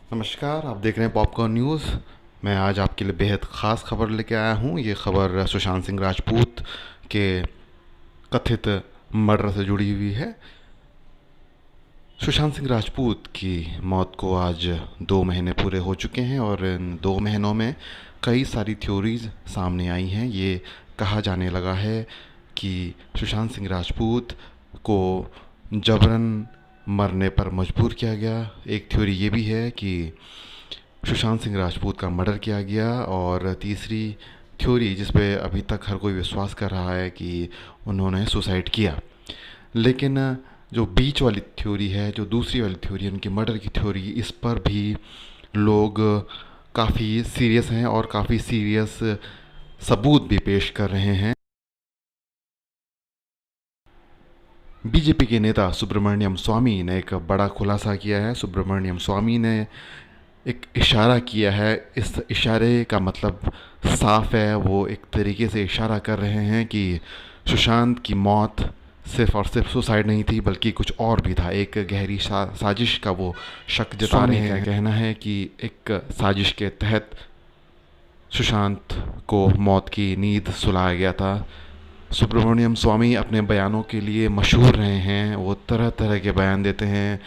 नमस्कार, आप देख रहे हैं पॉपकॉर्न न्यूज़। मैं आज आपके लिए बेहद ख़ास खबर लेके आया हूँ। ये खबर सुशांत सिंह राजपूत के कथित मर्डर से जुड़ी हुई है। सुशांत सिंह राजपूत की मौत को आज 2 महीने पूरे हो चुके हैं और इन 2 महीनों में कई सारी थ्योरीज सामने आई हैं। ये कहा जाने लगा है कि सुशांत सिंह राजपूत को जबरन मरने पर मजबूर किया गया। एक थ्योरी ये भी है कि सुशांत सिंह राजपूत का मर्डर किया गया, और तीसरी थ्योरी जिस पे अभी तक हर कोई विश्वास कर रहा है कि उन्होंने सुसाइड किया। लेकिन जो बीच वाली थ्योरी है, जो दूसरी वाली थ्योरी है, उनकी मर्डर की थ्योरी, इस पर भी लोग काफ़ी सीरियस हैं और काफ़ी सीरियस सबूत भी पेश कर रहे हैं। बीजेपी के नेता सुब्रमण्यम स्वामी ने एक बड़ा खुलासा किया है। सुब्रमण्यम स्वामी ने एक इशारा किया है। इस इशारे का मतलब साफ है। वो एक तरीके से इशारा कर रहे हैं कि सुशांत की मौत सिर्फ और सिर्फ सुसाइड नहीं थी, बल्कि कुछ और भी था। एक गहरी साजिश का वो शक जता रहे हैं। कहना है कि एक साजिश के तहत सुशांत को मौत की नींद सुलाया गया था। सुब्रमण्यम स्वामी अपने बयानों के लिए मशहूर रहे हैं। वो तरह तरह के बयान देते हैं,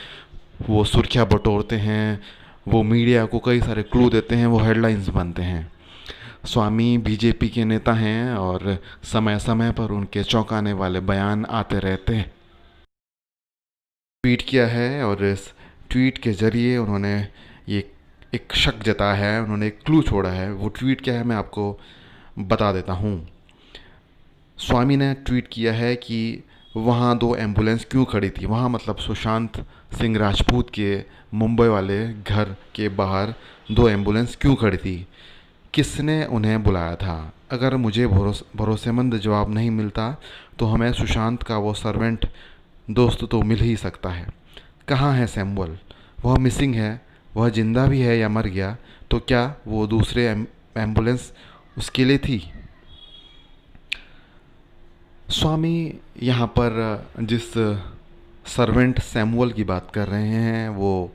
वो सुर्खियाँ बटोरते हैं, वो मीडिया को कई सारे क्लू देते हैं, वो हेडलाइंस बनते हैं। स्वामी बीजेपी के नेता हैं और समय समय पर उनके चौंकाने वाले बयान आते रहते हैं। ट्वीट किया है और इस ट्वीट के ज़रिए उन्होंने ये एक शक जताया है, उन्होंने एक क्लू छोड़ा है। वो ट्वीट क्या है मैं आपको बता देता हूँ। स्वामी ने ट्वीट किया है कि वहाँ 2 एम्बुलेंस क्यों खड़ी थी। वहाँ मतलब सुशांत सिंह राजपूत के मुंबई वाले घर के बाहर 2 एम्बुलेंस क्यों खड़ी थी, किसने उन्हें बुलाया था। अगर मुझे भरोसेमंद जवाब नहीं मिलता तो हमें सुशांत का वो सर्वेंट दोस्त तो मिल ही सकता है। कहाँ है सैमुअल? वह मिसिंग है। वह जिंदा भी है या मर गया? तो क्या वो दूसरे एम्बुलेंस उसके लिए थी? स्वामी यहाँ पर जिस सर्वेंट सैमुअल की बात कर रहे हैं, वो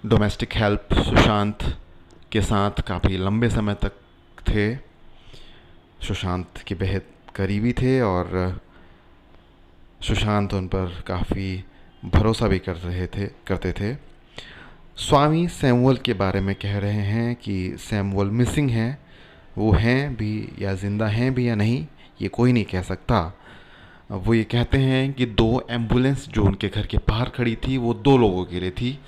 डोमेस्टिक हेल्प सुशांत के साथ काफ़ी लंबे समय तक थे। सुशांत के बेहद करीबी थे और सुशांत उन पर काफ़ी भरोसा भी करते थे। स्वामी सैमुअल के बारे में कह रहे हैं कि सैमुअल मिसिंग हैं। वो हैं भी या ज़िंदा हैं भी या नहीं, ये कोई नहीं कह सकता। वो ये कहते हैं कि 2 एम्बुलेंस जो उनके घर के बाहर खड़ी थी वो 2 लोगों के लिए थी।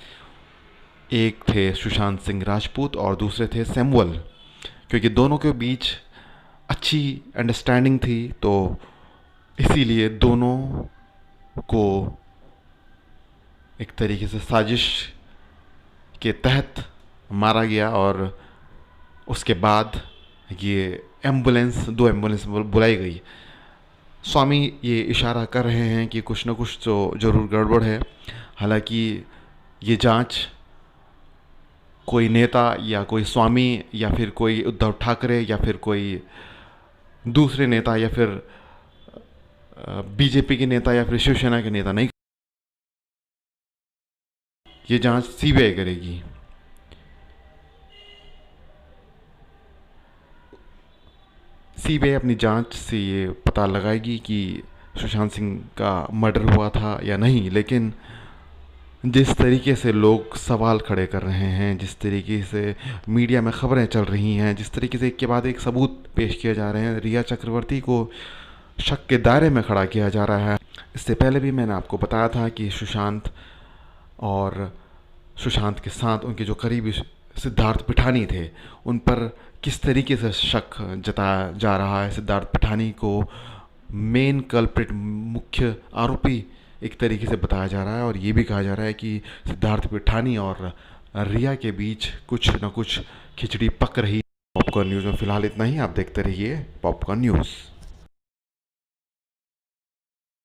एक थे सुशांत सिंह राजपूत और दूसरे थे सैमुअल। क्योंकि दोनों के बीच अच्छी अंडरस्टैंडिंग थी, तो इसीलिए दोनों को एक तरीके से साजिश के तहत मारा गया। और उसके बाद ये 2 एम्बुलेंस बुलाई गई। स्वामी ये इशारा कर रहे हैं कि कुछ न कुछ तो ज़रूर गड़बड़ है। हालांकि ये जांच कोई नेता या कोई स्वामी या फिर कोई उद्धव ठाकरे या फिर कोई दूसरे नेता या फिर बीजेपी के नेता या फिर शिवसेना के नेता नहीं, ये जांच सीबीआई करेगी। सीबीआई अपनी जांच से ये पता लगाएगी कि सुशांत सिंह का मर्डर हुआ था या नहीं। लेकिन जिस तरीके से लोग सवाल खड़े कर रहे हैं, जिस तरीके से मीडिया में खबरें चल रही हैं, जिस तरीके से एक के बाद एक सबूत पेश किए जा रहे हैं, रिया चक्रवर्ती को शक के दायरे में खड़ा किया जा रहा है। इससे पहले भी मैंने आपको बताया था कि सुशांत और सुशांत के साथ उनके जो करीबी सिद्धार्थ पिठानी थे, उन पर किस तरीके से शक जताया जा रहा है। सिद्धार्थ पिठानी को मेन कल्प्रिट, मुख्य आरोपी एक तरीके से बताया जा रहा है। और ये भी कहा जा रहा है कि सिद्धार्थ पिठानी और रिया के बीच कुछ न कुछ खिचड़ी पक रही। पॉपकॉर्न न्यूज़ में फ़िलहाल इतना ही। आप देखते रहिए पॉपकॉर्न न्यूज़।